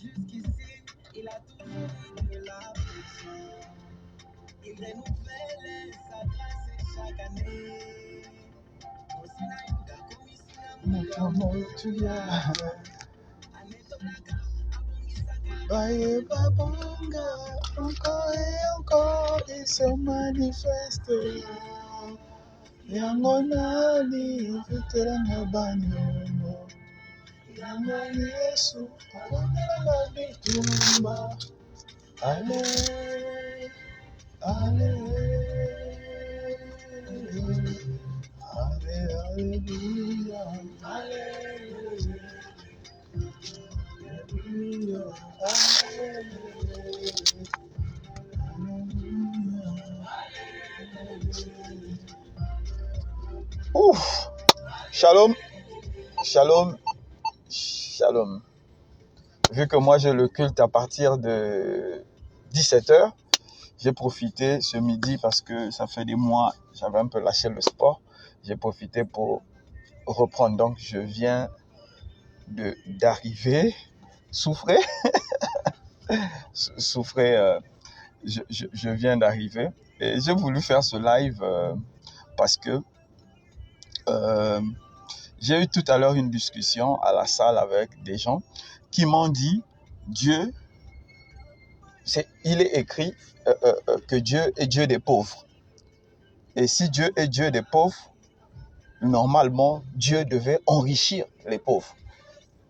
Jusqu'ici, il a toujours eu de l'affection. Il renouvelle sa grâce chaque année. Encore et encore, il se manifeste. Yangonani, veterana banyono. Yangoni Yesu, akondela bitumba. Ale, ale, alléluia, alléluia, Ouf! Shalom, shalom, shalom. Vu que moi j'ai le culte à partir de 17h, j'ai profité ce midi parce que ça fait des mois, j'avais un peu lâché le sport. J'ai profité pour reprendre. Donc je viens d'arriver, souffrez, je viens d'arriver. Et j'ai voulu faire ce live parce que j'ai eu tout à l'heure une discussion à la salle avec des gens qui m'ont dit, Dieu, il est écrit que Dieu est Dieu des pauvres. Et si Dieu est Dieu des pauvres, normalement, Dieu devait enrichir les pauvres.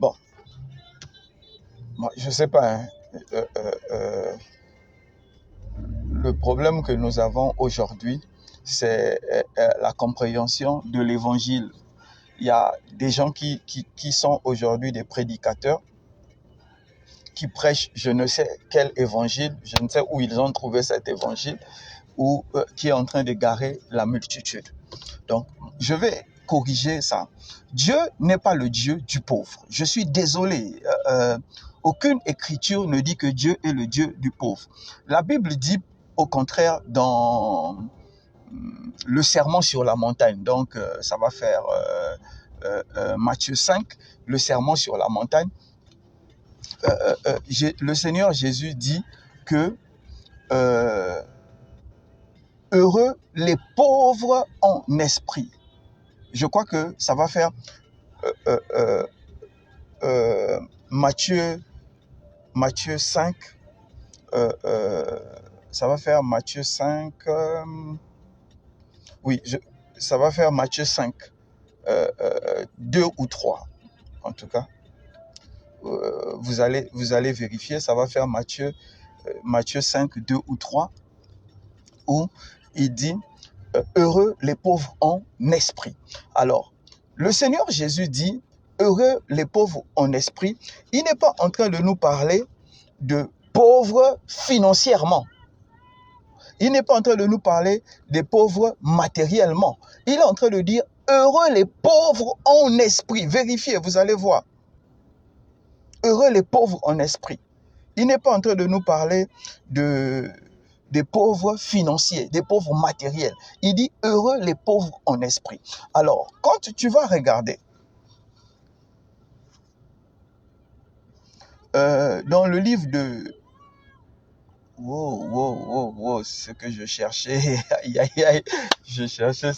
Bon, moi, je ne sais pas. Le problème que nous avons aujourd'hui, c'est la compréhension de l'évangile. Il y a des gens qui sont aujourd'hui des prédicateurs, qui prêchent je ne sais quel évangile, je ne sais où ils ont trouvé cet évangile, ou qui est en train d'égarer la multitude. Donc, je vais corriger ça. Dieu n'est pas le Dieu du pauvre. Je suis désolé. Aucune écriture ne dit que Dieu est le Dieu du pauvre. La Bible dit au contraire dans le sermon sur la montagne. Donc, ça va faire Matthieu 5, le sermon sur la montagne. Le Seigneur Jésus dit que heureux les pauvres en esprit. Je crois que ça va faire Matthieu 5. Ça va faire Matthieu 5. Oui, ça va faire Matthieu 5. 2 ou 3. En tout cas, vous allez vérifier. Ça va faire Matthieu 5, 2 ou 3. Où il dit heureux les pauvres en esprit. Alors, le Seigneur Jésus dit heureux les pauvres en esprit. Il n'est pas en train de nous parler de pauvres financièrement. Il n'est pas en train de nous parler des pauvres matériellement. Il est en train de dire heureux les pauvres en esprit. Vérifiez, vous allez voir. Heureux les pauvres en esprit. Il n'est pas en train de nous parler des pauvres financiers, des pauvres matériels. Il dit heureux les pauvres en esprit. Alors, quand tu vas regarder dans le livre de... Wow, ce que je cherchais, je cherchais,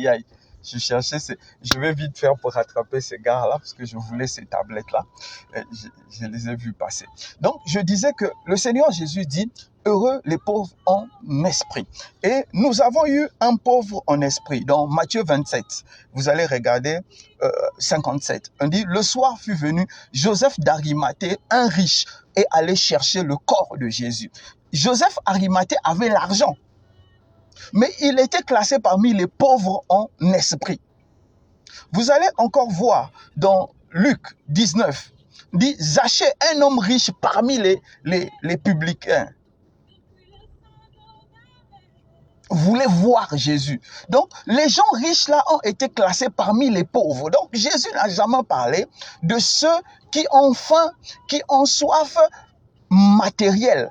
aïe. Je vais vite faire pour rattraper ces gars-là, parce que je voulais ces tablettes-là. Je les ai vus passer. Donc, je disais que le Seigneur Jésus dit, heureux les pauvres en esprit. Et nous avons eu un pauvre en esprit dans Matthieu 27. Vous allez regarder 57. On dit, le soir fut venu Joseph d'Arimathée, un riche, et allait chercher le corps de Jésus. Joseph Arimathée avait l'argent, mais il était classé parmi les pauvres en esprit. Vous allez encore voir dans Luc 19, dit Zachée, un homme riche parmi les publicains, voulait voir Jésus. Donc, les gens riches là ont été classés parmi les pauvres. Donc, Jésus n'a jamais parlé de ceux qui ont faim, qui ont soif matérielle.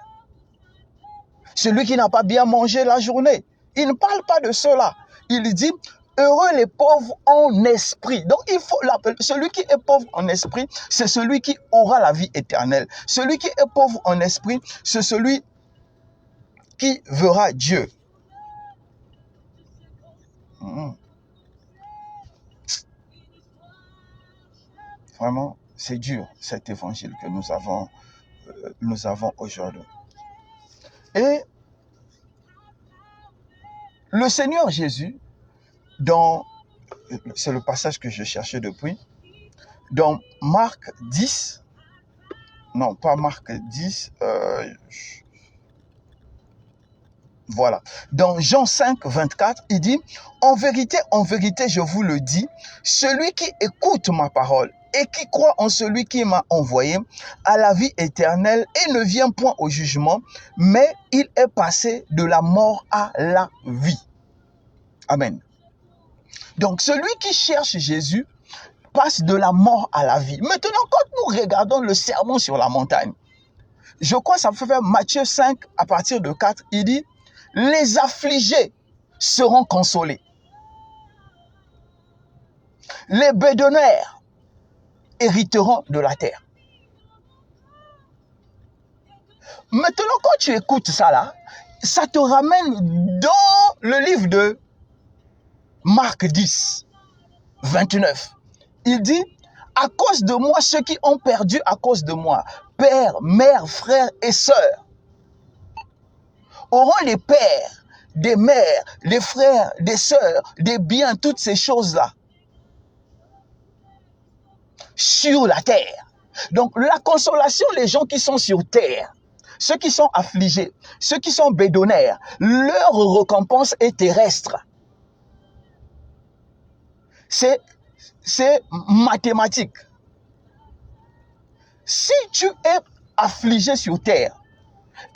Celui qui n'a pas bien mangé la journée. Il ne parle pas de cela. il dit, heureux les pauvres en esprit. Donc, il faut l'appeler. Celui qui est pauvre en esprit, c'est celui qui aura la vie éternelle. Celui qui est pauvre en esprit, c'est celui qui verra Dieu. Vraiment, c'est dur, cet évangile que nous avons aujourd'hui. Et le Seigneur Jésus, c'est le passage que je cherchais depuis, dans Marc 10, non, pas Marc 10, voilà. Dans Jean 5, 24, il dit, en vérité, je vous le dis, celui qui écoute ma parole et qui croit en celui qui m'a envoyé a la vie éternelle et ne vient point au jugement, mais il est passé de la mort à la vie. Amen. Donc, celui qui cherche Jésus passe de la mort à la vie. Maintenant, quand nous regardons le sermon sur la montagne, je crois que ça fait faire Matthieu 5 à partir de 4, il dit, les affligés seront consolés. Les bédonnaires hériteront de la terre. Maintenant, quand tu écoutes ça là, ça te ramène dans le livre de Marc 10, 29. Il dit, à cause de moi, ceux qui ont perdu à cause de moi, père, mère, frères et sœurs, auront les pères, des mères, des frères, des sœurs, des biens, toutes ces choses-là, sur la terre. Donc, la consolation, les gens qui sont sur terre, ceux qui sont affligés, ceux qui sont bédonnaires, leur récompense est terrestre. C'est mathématique. Si tu es affligé sur terre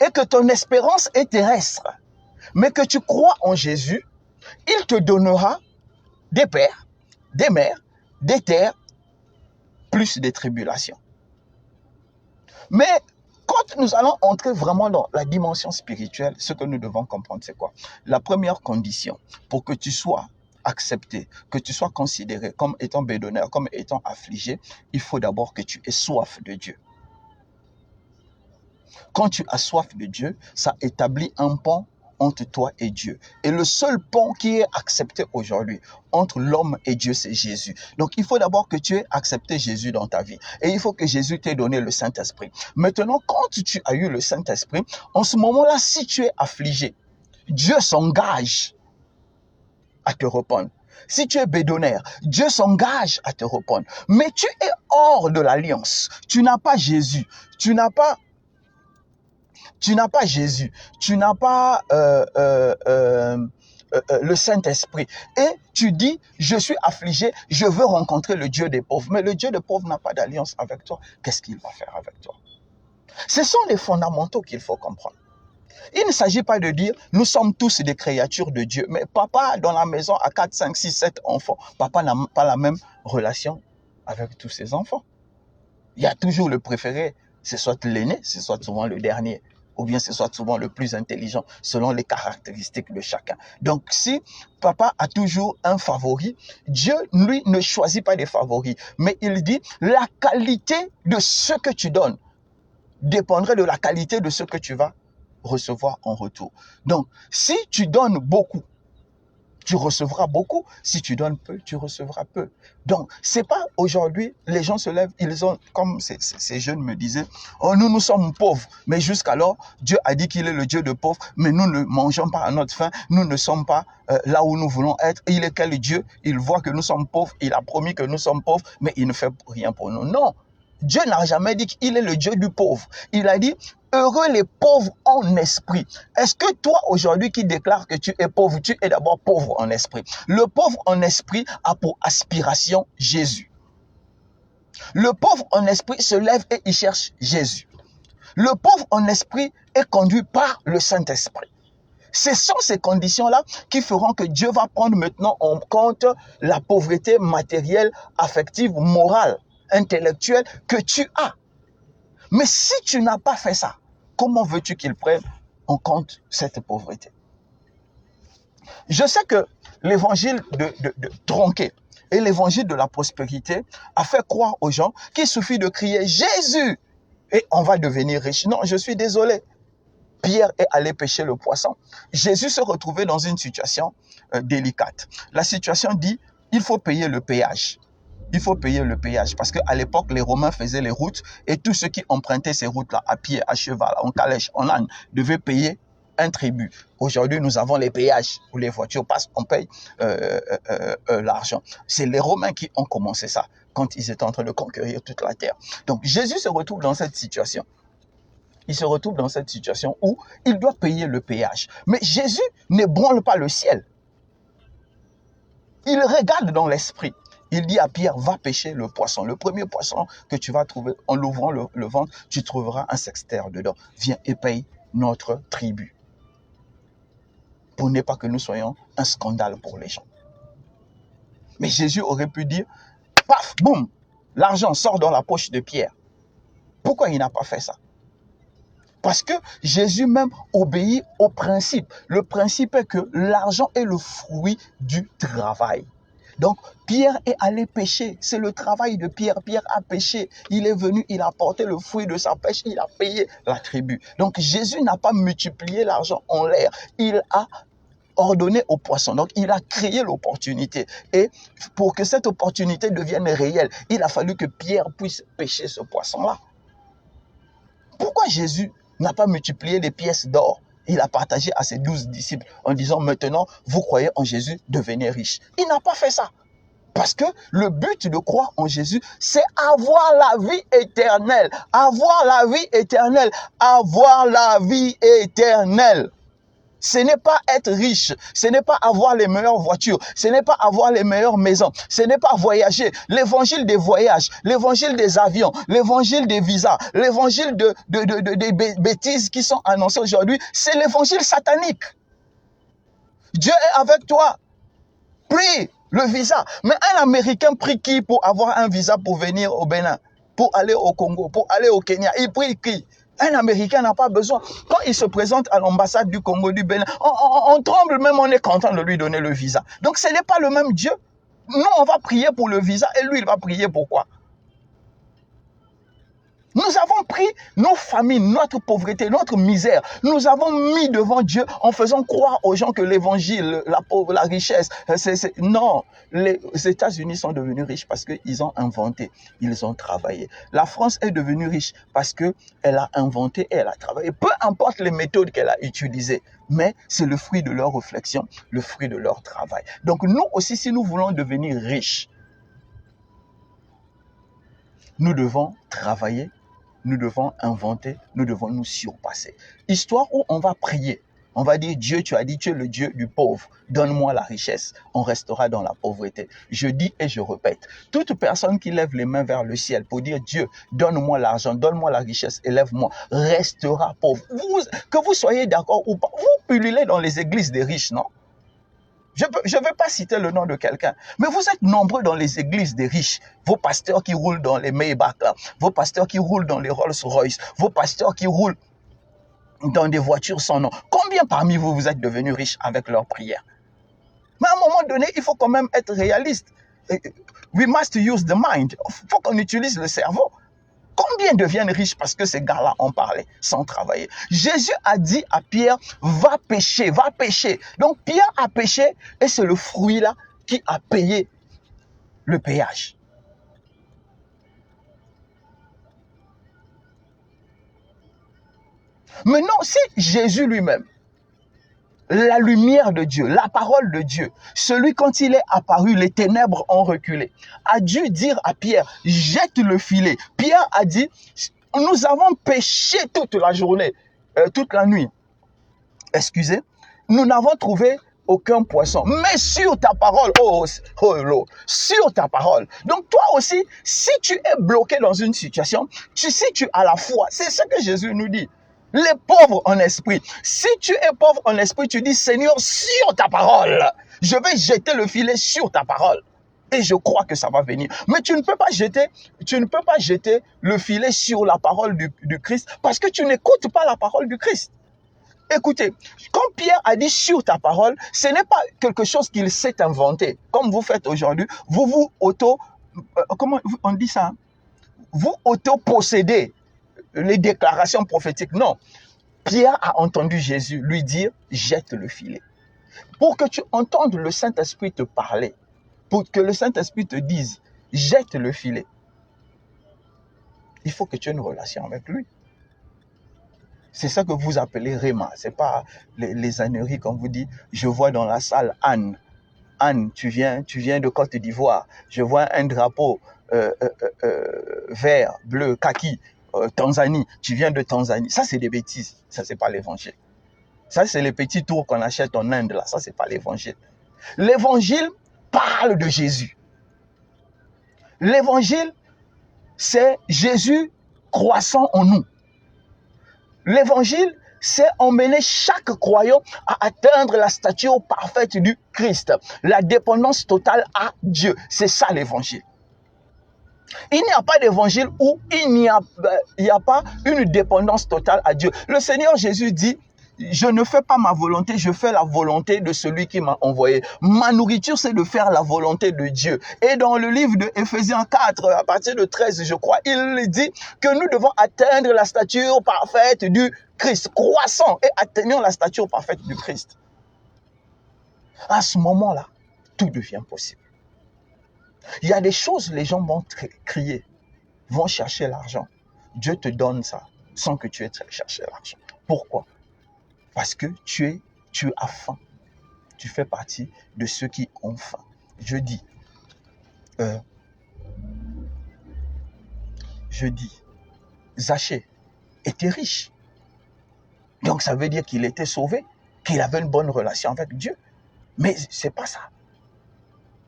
et que ton espérance est terrestre, mais que tu crois en Jésus, il te donnera des pères, des mères, des terres, plus des tribulations. Mais quand nous allons entrer vraiment dans la dimension spirituelle, ce que nous devons comprendre, c'est quoi? La première condition pour que tu sois accepté, que tu sois considéré comme étant bédonnaire, comme étant affligé, il faut d'abord que tu aies soif de Dieu. Quand tu as soif de Dieu, ça établit un pont entre toi et Dieu. Et le seul pont qui est accepté aujourd'hui entre l'homme et Dieu, c'est Jésus. Donc, il faut d'abord que tu aies accepté Jésus dans ta vie. Et il faut que Jésus t'ait donné le Saint-Esprit. Maintenant, quand tu as eu le Saint-Esprit, en ce moment-là, si tu es affligé, Dieu s'engage à te répondre. Si tu es bédonnaire, Dieu s'engage à te répondre. Mais tu es hors de l'alliance. Tu n'as pas Jésus. Tu n'as pas Jésus, tu n'as pas le Saint-Esprit. Et tu dis, je suis affligé, je veux rencontrer le Dieu des pauvres. Mais le Dieu des pauvres n'a pas d'alliance avec toi. Qu'est-ce qu'il va faire avec toi? Ce sont les fondamentaux qu'il faut comprendre. Il ne s'agit pas de dire, nous sommes tous des créatures de Dieu. Mais papa, dans la maison, a 4, 5, 6, 7 enfants. Papa n'a pas la même relation avec tous ses enfants. Il y a toujours le préféré. C'est soit l'aîné, c'est soit souvent le dernier. Ou bien ce soit souvent le plus intelligent, selon les caractéristiques de chacun. Donc, si papa a toujours un favori, Dieu, lui, ne choisit pas des favoris. Mais il dit, la qualité de ce que tu donnes dépendrait de la qualité de ce que tu vas recevoir en retour. Donc, si tu donnes beaucoup, tu recevras beaucoup. Si tu donnes peu, tu recevras peu. Donc, c'est pas aujourd'hui, les gens se lèvent, ils ont, comme ces jeunes me disaient, oh, nous sommes pauvres. Mais jusqu'alors, Dieu a dit qu'il est le Dieu de pauvres, mais nous ne mangeons pas à notre faim, nous ne sommes pas là où nous voulons être. Il est quel Dieu? Il voit que nous sommes pauvres, il a promis que nous sommes pauvres, mais il ne fait rien pour nous. Non, Dieu n'a jamais dit qu'il est le Dieu du pauvre. Il a dit, heureux les pauvres en esprit. Est-ce que toi, aujourd'hui, qui déclares que tu es pauvre, tu es d'abord pauvre en esprit? Le pauvre en esprit a pour aspiration Jésus. Le pauvre en esprit se lève et il cherche Jésus. Le pauvre en esprit est conduit par le Saint-Esprit. Ce sont ces conditions-là qui feront que Dieu va prendre maintenant en compte la pauvreté matérielle, affective, morale, intellectuelle que tu as. Mais si tu n'as pas fait ça, comment veux-tu qu'il prenne en compte cette pauvreté? Je sais que l'évangile de tronqué et l'évangile de la prospérité a fait croire aux gens qu'il suffit de crier Jésus et on va devenir riche. Non, je suis désolé. Pierre est allé pêcher le poisson. Jésus se retrouvait dans une situation délicate. La situation dit, il faut payer le péage. Il faut payer le péage parce qu'à l'époque, les Romains faisaient les routes et tous ceux qui empruntaient ces routes-là à pied, à cheval, en calèche, en âne, devaient payer un tribut. Aujourd'hui, nous avons les péages où les voitures passent, on paye l'argent. C'est les Romains qui ont commencé ça quand ils étaient en train de conquérir toute la terre. Donc Jésus se retrouve dans cette situation. Il se retrouve dans cette situation où il doit payer le péage. Mais Jésus n'ébranle pas le ciel. Il regarde dans l'esprit. Il dit à Pierre, va pêcher le poisson. Le premier poisson que tu vas trouver, en l'ouvrant le ventre, tu trouveras un sextaire dedans. Viens et paye notre tribut. Pour ne pas que nous soyons un scandale pour les gens. Mais Jésus aurait pu dire, paf, boum, l'argent sort dans la poche de Pierre. Pourquoi il n'a pas fait ça? Parce que Jésus même obéit au principe. Le principe est que l'argent est le fruit du travail. Donc, Pierre est allé pêcher. C'est le travail de Pierre. Pierre a pêché. Il est venu, il a porté le fruit de sa pêche. Il a payé la tribu. Donc, Jésus n'a pas multiplié l'argent en l'air. Il a ordonné au poisson. Donc, il a créé l'opportunité. Et pour que cette opportunité devienne réelle, il a fallu que Pierre puisse pêcher ce poisson-là. Pourquoi Jésus n'a pas multiplié les pièces d'or? Il a partagé à ses 12 disciples en disant, maintenant, vous croyez en Jésus, devenez riches. Il n'a pas fait ça. Parce que le but de croire en Jésus, c'est avoir la vie éternelle. Avoir la vie éternelle. Avoir la vie éternelle. Ce n'est pas être riche, ce n'est pas avoir les meilleures voitures, ce n'est pas avoir les meilleures maisons, ce n'est pas voyager. L'évangile des voyages, l'évangile des avions, l'évangile des visas, l'évangile des bêtises qui sont annoncées aujourd'hui, c'est l'évangile satanique. Dieu est avec toi. Prie le visa. Mais un Américain prie qui pour avoir un visa pour venir au Bénin, pour aller au Congo, pour aller au Kenya? Il prie qui? Un Américain n'a pas besoin. Quand il se présente à l'ambassade du Congo, du Bénin, on tremble même, on est content de lui donner le visa. Donc ce n'est pas le même Dieu. Nous, on va prier pour le visa et lui, il va prier pour quoi? Nous avons pris nos familles, notre pauvreté, notre misère. Nous avons mis devant Dieu en faisant croire aux gens que l'évangile, la pauvre, la richesse, non. Les États-Unis sont devenus riches parce qu'ils ont inventé, ils ont travaillé. La France est devenue riche parce qu'elle a inventé et elle a travaillé. Peu importe les méthodes qu'elle a utilisées, mais c'est le fruit de leur réflexion, le fruit de leur travail. Donc nous aussi, si nous voulons devenir riches, nous devons travailler. Nous devons inventer, nous devons nous surpasser. Histoire où on va prier. On va dire, Dieu, tu as dit, tu es le Dieu du pauvre. Donne-moi la richesse. On restera dans la pauvreté. Je dis et je répète, toute personne qui lève les mains vers le ciel pour dire, Dieu, donne-moi l'argent, donne-moi la richesse, élève-moi, restera pauvre. Que vous soyez d'accord ou pas, vous pullulez dans les églises des riches, non? Je ne vais pas citer le nom de quelqu'un, mais vous êtes nombreux dans les églises des riches. Vos pasteurs qui roulent dans les Maybach, là, vos pasteurs qui roulent dans les Rolls-Royce, vos pasteurs qui roulent dans des voitures sans nom. Combien parmi vous, vous êtes devenus riches avec leurs prières? Mais à un moment donné, il faut quand même être réaliste. We must use the mind. Il faut qu'on utilise le cerveau. Combien deviennent riches parce que ces gars-là ont parlé sans travailler? Jésus a dit à Pierre, va pêcher, va pêcher. Donc Pierre a pêché et c'est le fruit là qui a payé le péage. Maintenant, si Jésus lui-même, la lumière de Dieu, la parole de Dieu, celui quand il est apparu, les ténèbres ont reculé, a dû dire à Pierre, jette le filet. Pierre a dit, nous avons pêché toute la journée, toute la nuit. Excusez, nous n'avons trouvé aucun poisson. Mais sur ta parole, sur ta parole. Donc toi aussi, si tu es bloqué dans une situation, si tu as la foi, c'est ce que Jésus nous dit. Les pauvres en esprit. Si tu es pauvre en esprit, tu dis, Seigneur, sur ta parole, je vais jeter le filet sur ta parole. Et je crois que ça va venir. Mais tu ne peux pas jeter le filet sur la parole du Christ parce que tu n'écoutes pas la parole du Christ. Écoutez, quand Pierre a dit sur ta parole, ce n'est pas quelque chose qu'il s'est inventé. Comme vous faites aujourd'hui, vous comment on dit ça? Vous auto-possédez les déclarations prophétiques. Non. Pierre a entendu Jésus lui dire, jette le filet. Pour que tu entendes le Saint-Esprit te parler, pour que le Saint-Esprit te dise, jette le filet, il faut que tu aies une relation avec lui. C'est ça que vous appelez Réma. Ce n'est pas les âneries qu'on vous dit. Je vois dans la salle Anne. Anne, tu viens de Côte d'Ivoire. Je vois un drapeau vert, bleu, kaki, Tanzanie. Tu viens de Tanzanie. Ça, c'est des bêtises. Ça, ce n'est pas l'évangile. Ça, c'est les petits tours qu'on achète en Inde. Là. Ça, ce n'est pas l'évangile. L'évangile parle de Jésus. L'évangile, c'est Jésus croissant en nous. L'évangile, c'est emmener chaque croyant à atteindre la stature parfaite du Christ, la dépendance totale à Dieu. C'est ça l'évangile. Il n'y a pas d'évangile où il n'y a pas une dépendance totale à Dieu. Le Seigneur Jésus dit, je ne fais pas ma volonté, je fais la volonté de celui qui m'a envoyé. Ma nourriture, c'est de faire la volonté de Dieu. Et dans le livre de Éphésiens 4, à partir de 13, je crois, il dit que nous devons atteindre la stature parfaite du Christ. Croissant et atteignant la stature parfaite du Christ. À ce moment-là, tout devient possible. Il y a des choses, les gens vont crier, vont chercher l'argent. Dieu te donne ça sans que tu aies cherché l'argent. Pourquoi? Parce que tu as faim. Tu fais partie de ceux qui ont faim. Je dis, Zachée était riche. Donc ça veut dire qu'il était sauvé, qu'il avait une bonne relation avec Dieu. Mais ce n'est pas ça.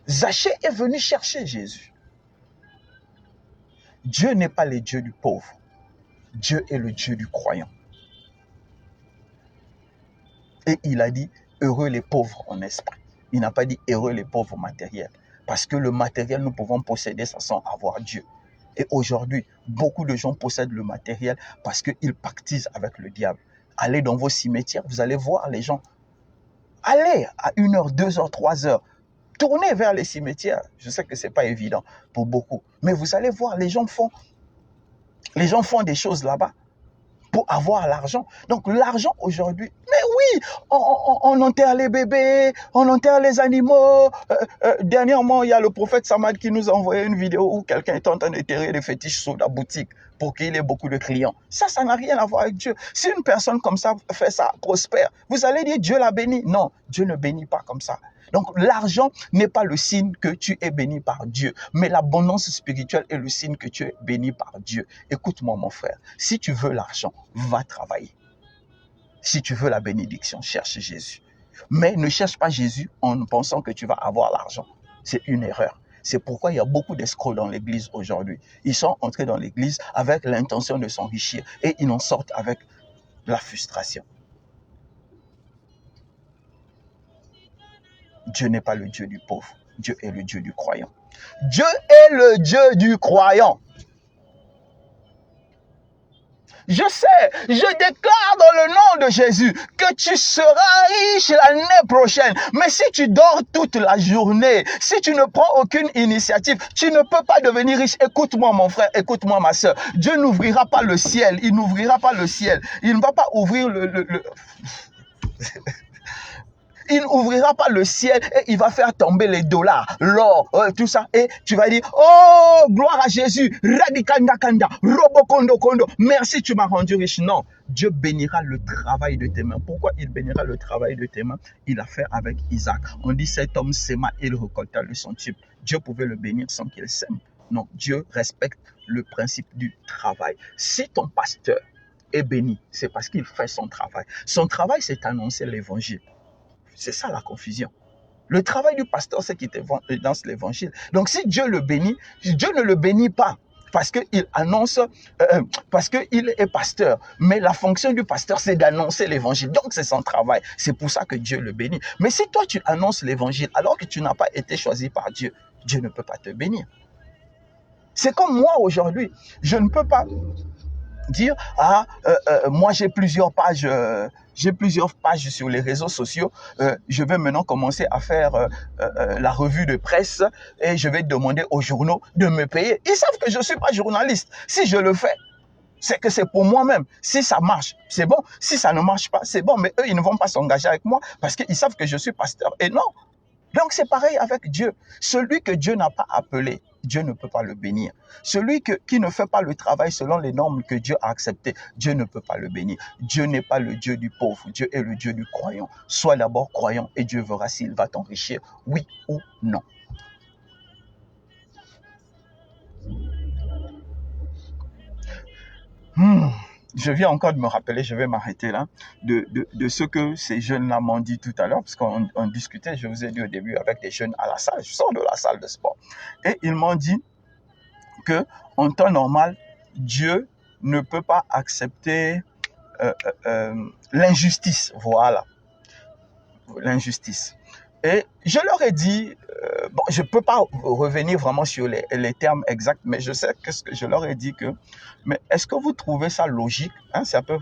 Zachée est venu chercher Jésus. Dieu n'est pas le Dieu du pauvre. Dieu est le Dieu du croyant. Et il a dit, heureux les pauvres en esprit. Il n'a pas dit, heureux les pauvres matériels. Parce que le matériel, nous pouvons posséder ça sans avoir Dieu. Et aujourd'hui, beaucoup de gens possèdent le matériel parce qu'ils pactisent avec le diable. Allez dans vos cimetières, vous allez voir les gens. Allez à 1h, 2h, 3h. Tournez vers les cimetières. Je sais que ce n'est pas évident pour beaucoup. Mais vous allez voir, les gens font des choses là-bas pour avoir l'argent. Donc l'argent aujourd'hui, mais oui, on enterre les bébés, on enterre les animaux. Dernièrement, il y a le prophète Samad qui nous a envoyé une vidéo où quelqu'un est en train d'enterrer des fétiches sous la boutique pour qu'il ait beaucoup de clients. Ça n'a rien à voir avec Dieu. Si une personne comme ça fait ça, prospère, vous allez dire Dieu l'a béni. Non, Dieu ne bénit pas comme ça. Donc l'argent n'est pas le signe que tu es béni par Dieu, mais l'abondance spirituelle est le signe que tu es béni par Dieu. Écoute-moi mon frère, si tu veux l'argent, va travailler. Si tu veux la bénédiction, cherche Jésus. Mais ne cherche pas Jésus en pensant que tu vas avoir l'argent. C'est une erreur. C'est pourquoi il y a beaucoup d'escrocs dans l'église aujourd'hui. Ils sont entrés dans l'église avec l'intention de s'enrichir et ils en sortent avec la frustration. Dieu n'est pas le Dieu du pauvre. Dieu est le Dieu du croyant. Dieu est le Dieu du croyant. Je sais, je déclare dans le nom de Jésus que tu seras riche l'année prochaine. Mais si tu dors toute la journée, si tu ne prends aucune initiative, tu ne peux pas devenir riche. Écoute-moi mon frère, écoute-moi ma soeur. Dieu n'ouvrira pas le ciel. Il n'ouvrira pas le ciel. Il ne va pas ouvrir Il n'ouvrira pas le ciel et il va faire tomber les dollars, l'or, tout ça. Et tu vas dire, oh, gloire à Jésus, radikanda kanda, robokondo kondo, merci, tu m'as rendu riche. Non, Dieu bénira le travail de tes mains. Pourquoi il bénira le travail de tes mains? Il a fait avec Isaac. On dit, cet homme sème et il récolta le centuple. Dieu pouvait le bénir sans qu'il sème. Non, Dieu respecte le principe du travail. Si ton pasteur est béni, c'est parce qu'il fait son travail. Son travail, c'est annoncer l'évangile. C'est ça la confusion. Le travail du pasteur, c'est qu'il annonce l'évangile. Donc si Dieu le bénit, Dieu ne le bénit pas parce qu'il annonce, parce qu'il est pasteur. Mais la fonction du pasteur, c'est d'annoncer l'évangile. Donc c'est son travail. C'est pour ça que Dieu le bénit. Mais si toi tu annonces l'évangile alors que tu n'as pas été choisi par Dieu, Dieu ne peut pas te bénir. C'est comme moi aujourd'hui. Je ne peux pas dire, moi j'ai plusieurs pages j'ai plusieurs pages sur les réseaux sociaux. Je vais maintenant commencer à faire la revue de presse et je vais demander aux journaux de me payer. Ils savent que je ne suis pas journaliste. Si je le fais, c'est que c'est pour moi-même. Si ça marche, c'est bon. Si ça ne marche pas, c'est bon. Mais eux, ils ne vont pas s'engager avec moi parce qu'ils savent que je suis pasteur. Et non. Donc c'est pareil avec Dieu. Celui que Dieu n'a pas appelé, Dieu ne peut pas le bénir. Celui qui ne fait pas le travail selon les normes que Dieu a acceptées, Dieu ne peut pas le bénir. Dieu n'est pas le Dieu du pauvre, Dieu est le Dieu du croyant. Sois d'abord croyant et Dieu verra s'il va t'enrichir, oui ou non. Je viens encore de me rappeler, je vais m'arrêter là, de ce que ces jeunes-là m'ont dit tout à l'heure, parce qu'on discutait, je vous ai dit au début, avec des jeunes à la salle, je sors de la salle de sport. Et ils m'ont dit qu'en temps normal, Dieu ne peut pas accepter l'injustice, voilà, l'injustice. Et je leur ai dit, bon, je ne peux pas revenir vraiment sur les termes exacts, mais je sais que je leur ai dit que, mais est-ce que vous trouvez ça logique, hein, c'est un peu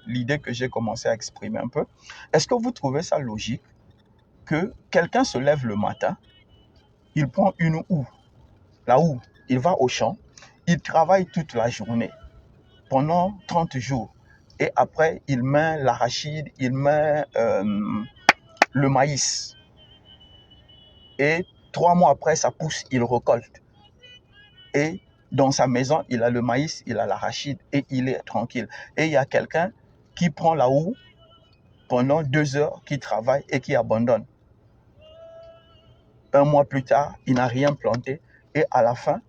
l'idée que j'ai commencé à exprimer un peu, est-ce que vous trouvez ça logique que quelqu'un se lève le matin, il prend une houe, la houe, il va au champ, il travaille toute la journée, pendant 30 jours, et après il met l'arachide, il met le maïs, et 3 mois après, ça pousse, il récolte. Et dans sa maison, il a le maïs, il a l'arachide et il est tranquille. Et il y a quelqu'un qui prend la houe pendant 2 heures, qui travaille et qui abandonne. 1 mois plus tard, il n'a rien planté et à la fin,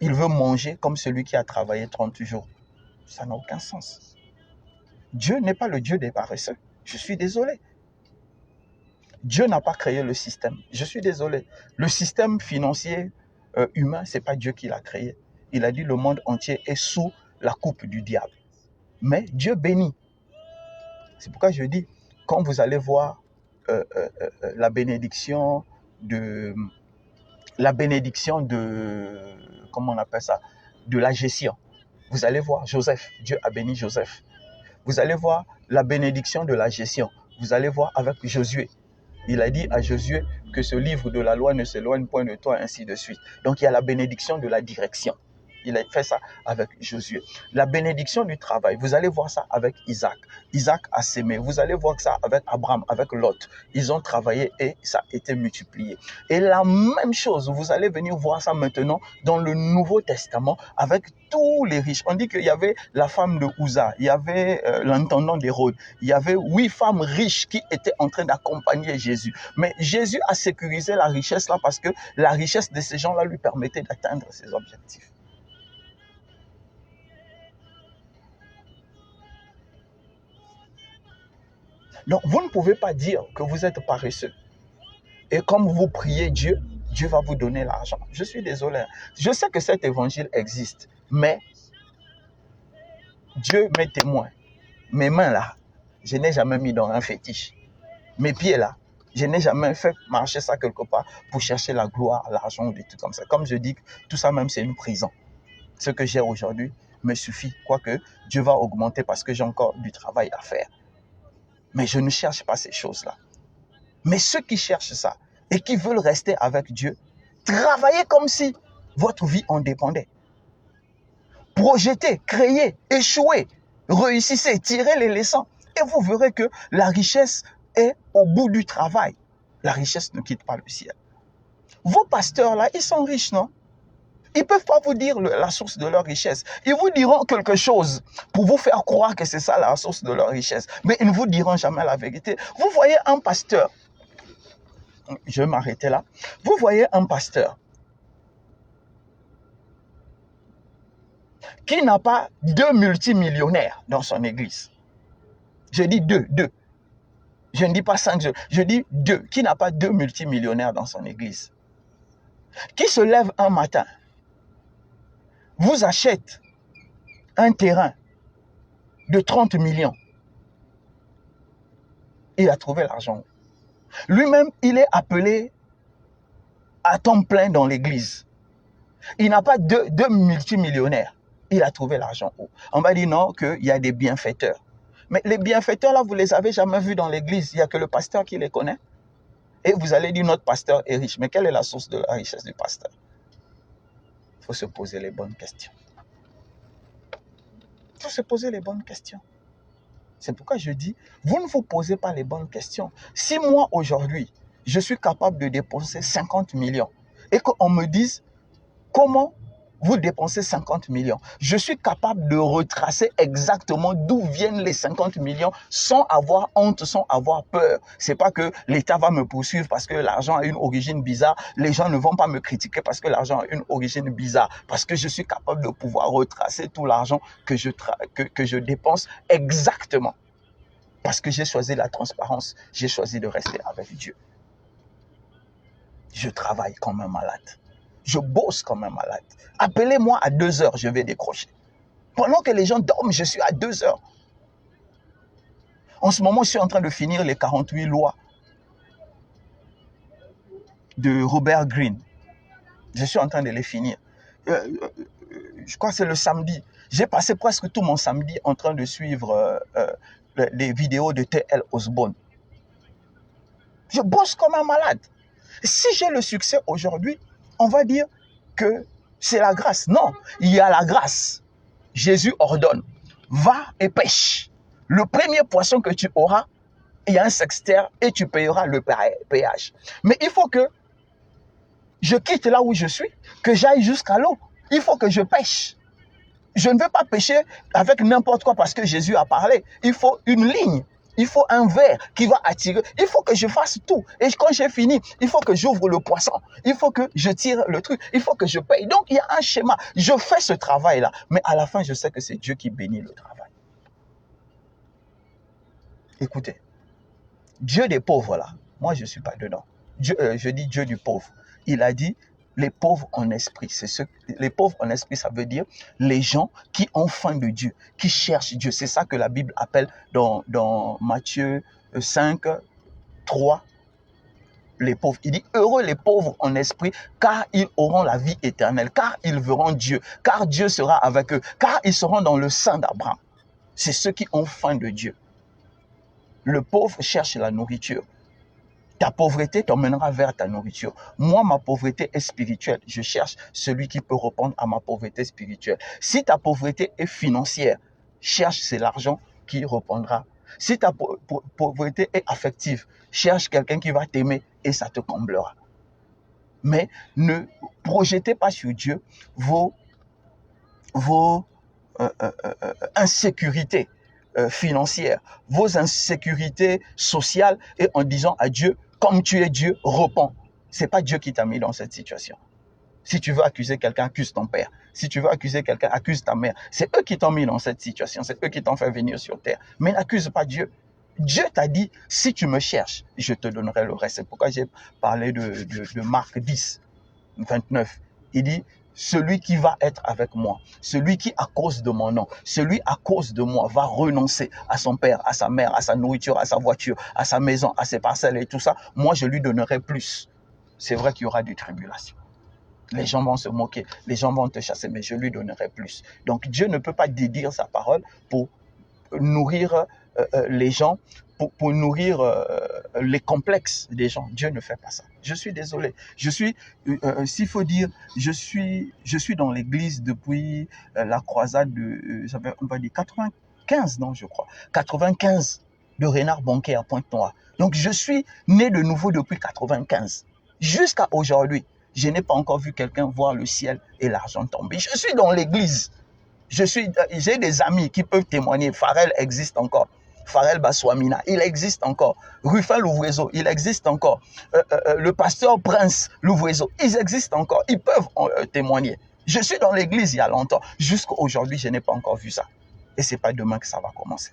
il veut manger comme celui qui a travaillé 30 jours. Ça n'a aucun sens. Dieu n'est pas le Dieu des paresseux. Je suis désolé. Dieu n'a pas créé le système. Je suis désolé. Le système financier humain, ce n'est pas Dieu qui l'a créé. Il a dit le monde entier est sous la coupe du diable. Mais Dieu bénit. C'est pourquoi je dis, quand vous allez voir la bénédiction de, comment on appelle ça, de la gestion. Vous allez voir Joseph, Dieu a béni Joseph. Vous allez voir la bénédiction de la gestion. Vous allez voir avec Josué. Il a dit à Josué que ce livre de la loi ne s'éloigne point de toi, ainsi de suite. Donc il y a la bénédiction de la direction. Il a fait ça avec Josué. La bénédiction du travail, vous allez voir ça avec Isaac. Isaac a sémé. Vous allez voir ça avec Abraham, avec Lot. Ils ont travaillé et ça a été multiplié. Et la même chose, vous allez venir voir ça maintenant dans le Nouveau Testament avec tous les riches. On dit qu'il y avait la femme de Uza, il y avait l'intendant d'Hérode, il y avait 8 femmes riches qui étaient en train d'accompagner Jésus. Mais Jésus a sécurisé la richesse là parce que la richesse de ces gens-là lui permettait d'atteindre ses objectifs. Donc, vous ne pouvez pas dire que vous êtes paresseux. Et comme vous priez Dieu, Dieu va vous donner l'argent. Je suis désolé. Je sais que cet évangile existe, mais Dieu m'est témoin. Mes mains là, je n'ai jamais mis dans un fétiche. Mes pieds là, je n'ai jamais fait marcher ça quelque part pour chercher la gloire, l'argent ou des trucs comme ça. Comme je dis, tout ça même c'est une prison. Ce que j'ai aujourd'hui me suffit. Quoique Dieu va augmenter parce que j'ai encore du travail à faire. Mais je ne cherche pas ces choses-là. Mais ceux qui cherchent ça et qui veulent rester avec Dieu, travaillez comme si votre vie en dépendait. Projetez, créez, échouez, réussissez, tirez les leçons. Et vous verrez que la richesse est au bout du travail. La richesse ne quitte pas le ciel. Vos pasteurs là, ils sont riches, non? Ils ne peuvent pas vous dire la source de leur richesse. Ils vous diront quelque chose pour vous faire croire que c'est ça la source de leur richesse. Mais ils ne vous diront jamais la vérité. Vous voyez un pasteur, je vais m'arrêter là. Vous voyez un pasteur qui n'a pas 2 multimillionnaires dans son église. Je dis 2. Je ne dis pas 5, je dis 2. Qui n'a pas 2 multimillionnaires dans son église. Qui se lève un matin, vous achète un terrain de 30 millions. Il a trouvé l'argent. Lui-même, il est appelé à temps plein dans l'église. Il n'a pas 2 multimillionnaires. Il a trouvé l'argent où? On va dire non, qu'il y a des bienfaiteurs. Mais les bienfaiteurs, là, vous ne les avez jamais vus dans l'église. Il n'y a que le pasteur qui les connaît. Et vous allez dire, notre pasteur est riche. Mais quelle est la source de la richesse du pasteur? Il faut se poser les bonnes questions. Il faut se poser les bonnes questions. C'est pourquoi je dis, vous ne vous posez pas les bonnes questions. Si moi, aujourd'hui, je suis capable de dépenser 50 millions et qu'on me dise comment vous dépensez 50 millions, je suis capable de retracer exactement d'où viennent les 50 millions sans avoir honte, sans avoir peur. C'est pas que l'État va me poursuivre parce que l'argent a une origine bizarre. Les gens ne vont pas me critiquer parce que l'argent a une origine bizarre. Parce que je suis capable de pouvoir retracer tout l'argent que je dépense exactement. Parce que j'ai choisi la transparence, j'ai choisi de rester avec Dieu. Je travaille comme un malade. Je bosse comme un malade. Appelez-moi à 2 heures, je vais décrocher. Pendant que les gens dorment, je suis à 2 heures. En ce moment, je suis en train de finir les 48 lois de Robert Greene. Je suis en train de les finir. Je crois que c'est le samedi. J'ai passé presque tout mon samedi en train de suivre les vidéos de T.L. Osborne. Je bosse comme un malade. Si j'ai le succès aujourd'hui, on va dire que c'est la grâce. Non, il y a la grâce. Jésus ordonne, va et pêche. Le premier poisson que tu auras, il y a un sextaire et tu payeras le péage. Mais il faut que je quitte là où je suis, que j'aille jusqu'à l'eau. Il faut que je pêche. Je ne vais pas pêcher avec n'importe quoi parce que Jésus a parlé. Il faut une ligne. Il faut un verre qui va attirer. Il faut que je fasse tout. Et quand j'ai fini, il faut que j'ouvre le poisson. Il faut que je tire le truc. Il faut que je paye. Donc, il y a un schéma. Je fais ce travail-là. Mais à la fin, je sais que c'est Dieu qui bénit le travail. Écoutez, Dieu des pauvres, là, moi, je ne suis pas dedans. Je dis Dieu du pauvre. Il a dit les pauvres en esprit. Les pauvres en esprit, ça veut dire les gens qui ont faim de Dieu, qui cherchent Dieu. C'est ça que la Bible appelle dans Matthieu 5, 3, les pauvres. Il dit, heureux les pauvres en esprit, car ils auront la vie éternelle, car ils verront Dieu, car Dieu sera avec eux, car ils seront dans le sein d'Abraham. C'est ceux qui ont faim de Dieu. Le pauvre cherche la nourriture. Ta pauvreté t'emmènera vers ta nourriture. Moi, ma pauvreté est spirituelle. Je cherche celui qui peut répondre à ma pauvreté spirituelle. Si ta pauvreté est financière, cherche, c'est l'argent qui répondra. Si ta pauvreté est affective, cherche quelqu'un qui va t'aimer et ça te comblera. Mais ne projetez pas sur Dieu vos insécurités financières, vos insécurités sociales et en disant à Dieu, comme tu es Dieu, réponds. Ce n'est pas Dieu qui t'a mis dans cette situation. Si tu veux accuser quelqu'un, accuse ton père. Si tu veux accuser quelqu'un, accuse ta mère. C'est eux qui t'ont mis dans cette situation. C'est eux qui t'ont fait venir sur terre. Mais n'accuse pas Dieu. Dieu t'a dit, si tu me cherches, je te donnerai le reste. C'est pourquoi j'ai parlé de Marc 10, 29. Il dit, celui qui va être avec moi, celui qui à cause de mon nom, celui à cause de moi va renoncer à son père, à sa mère, à sa nourriture, à sa voiture, à sa maison, à ses parcelles et tout ça, moi je lui donnerai plus. C'est vrai qu'il y aura des tribulations. Les gens vont se moquer, les gens vont te chasser, mais je lui donnerai plus. Donc Dieu ne peut pas dédire sa parole pour nourrir les gens, pour nourrir les complexes des gens. Dieu ne fait pas ça. Je suis désolé. S'il faut dire, je suis dans l'église depuis la croisade de, on va dire 95, non, je crois. 95 de Renard Bonquet à Pointe-Noire. Donc, je suis né de nouveau depuis 95. Jusqu'à aujourd'hui, je n'ai pas encore vu quelqu'un voir le ciel et l'argent tomber. Je suis dans l'église. J'ai des amis qui peuvent témoigner. Farel existe encore. Farel Baswamina, il existe encore. Ruffin Louvrezo, il existe encore. Le pasteur Prince Louvrezo, ils existent encore. Ils peuvent témoigner. Je suis dans l'église il y a longtemps. Jusqu'à aujourd'hui, je n'ai pas encore vu ça. Et ce n'est pas demain que ça va commencer.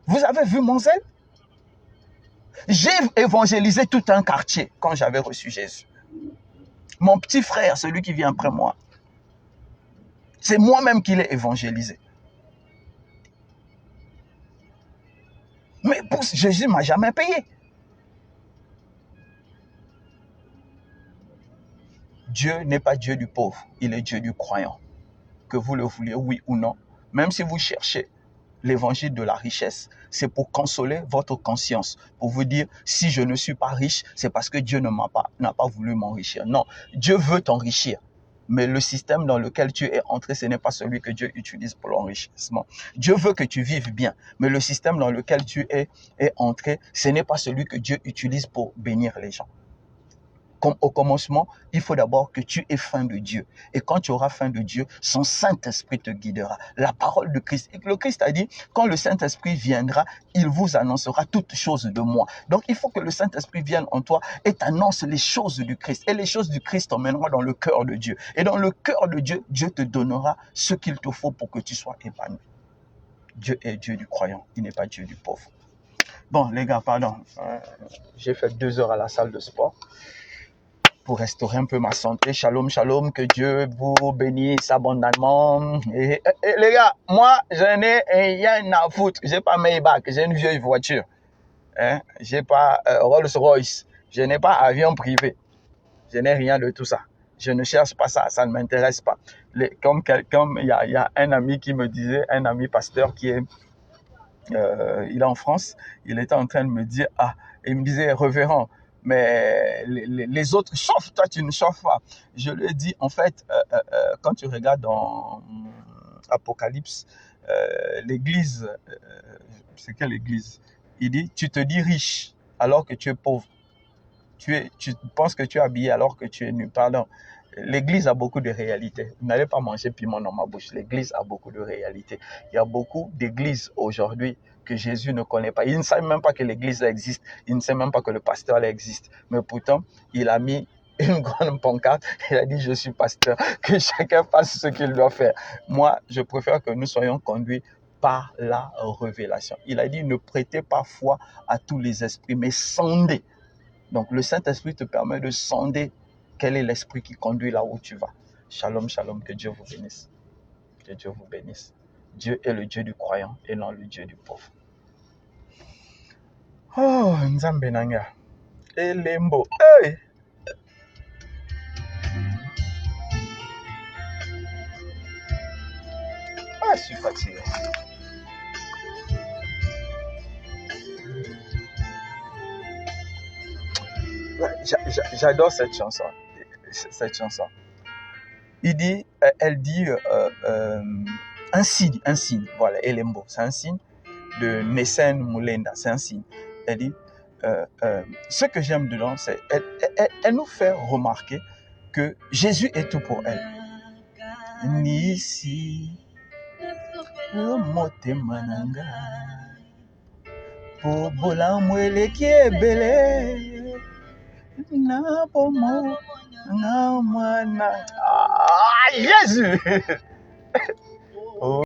Vous avez vu mon zèle? J'ai évangélisé tout un quartier quand j'avais reçu Jésus. Mon petit frère, celui qui vient après moi, c'est moi-même qui l'ai évangélisé. Mais Jésus ne m'a jamais payé. Dieu n'est pas Dieu du pauvre, il est Dieu du croyant. Que vous le vouliez, oui ou non. Même si vous cherchez l'évangile de la richesse, c'est pour consoler votre conscience, pour vous dire, si je ne suis pas riche, c'est parce que Dieu n'a pas voulu m'enrichir. Non, Dieu veut t'enrichir. Mais le système dans lequel tu es entré, ce n'est pas celui que Dieu utilise pour l'enrichissement. Dieu veut que tu vives bien, mais le système dans lequel tu es entré, ce n'est pas celui que Dieu utilise pour bénir les gens. Comme au commencement, il faut d'abord que tu aies faim de Dieu. Et quand tu auras faim de Dieu, son Saint-Esprit te guidera. La parole de Christ. Et le Christ a dit, quand le Saint-Esprit viendra, il vous annoncera toutes choses de moi. Donc, il faut que le Saint-Esprit vienne en toi et t'annonce les choses du Christ. Et les choses du Christ t'emmèneront dans le cœur de Dieu. Et dans le cœur de Dieu, Dieu te donnera ce qu'il te faut pour que tu sois épanoui. Dieu est Dieu du croyant. Il n'est pas Dieu du pauvre. Bon, les gars, pardon. J'ai fait 2 heures à la salle de sport pour restaurer un peu ma santé. Shalom, shalom, que Dieu vous bénisse abondamment. Et les gars, moi, je n'ai rien à foutre. J'ai pas Maybach, j'ai une vieille voiture. J'ai pas Rolls-Royce, je n'ai pas avion privé. Je n'ai rien de tout ça. Je ne cherche pas ça, ça ne m'intéresse pas. Comme il y a un ami qui me disait, un ami pasteur qui est, il est en France, il était en train de me dire, il me disait, révérend, mais les autres chauffent, toi tu ne chauffes pas. Je lui ai dit, en fait, quand tu regardes dans Apocalypse, l'église, c'est quelle église? Il dit, tu te dis riche alors que tu es pauvre. Tu penses que tu es habillé alors que tu es nu. Pardon. L'église a beaucoup de réalités. Vous n'allez pas manger piment dans ma bouche. L'église a beaucoup de réalités. Il y a beaucoup d'églises aujourd'hui que Jésus ne connaît pas. Il ne sait même pas que l'église existe. Il ne sait même pas que le pasteur existe. Mais pourtant, il a mis une grande pancarte. Il a dit, je suis pasteur. Que chacun fasse ce qu'il doit faire. Moi, je préfère que nous soyons conduits par la révélation. Il a dit, ne prêtez pas foi à tous les esprits, mais sondez. Donc, le Saint-Esprit te permet de sonder quel est l'esprit qui conduit là où tu vas. Shalom, shalom, que Dieu vous bénisse. Que Dieu vous bénisse. Dieu est le Dieu du croyant et non le Dieu du pauvre. Oh, Nzambe Nanga. Elembo. Hey! Je suis fatigué. J'adore cette chanson. Elle dit un signe. Voilà, Elembo, c'est un signe de Nesen Moulenda, c'est un signe. Elle dit, ce que j'aime dedans, c'est elle nous fait remarquer que Jésus est tout pour elle. Nisi, motemananga, pour bolamwele qui est belé, na pomo, na mana. Jésus!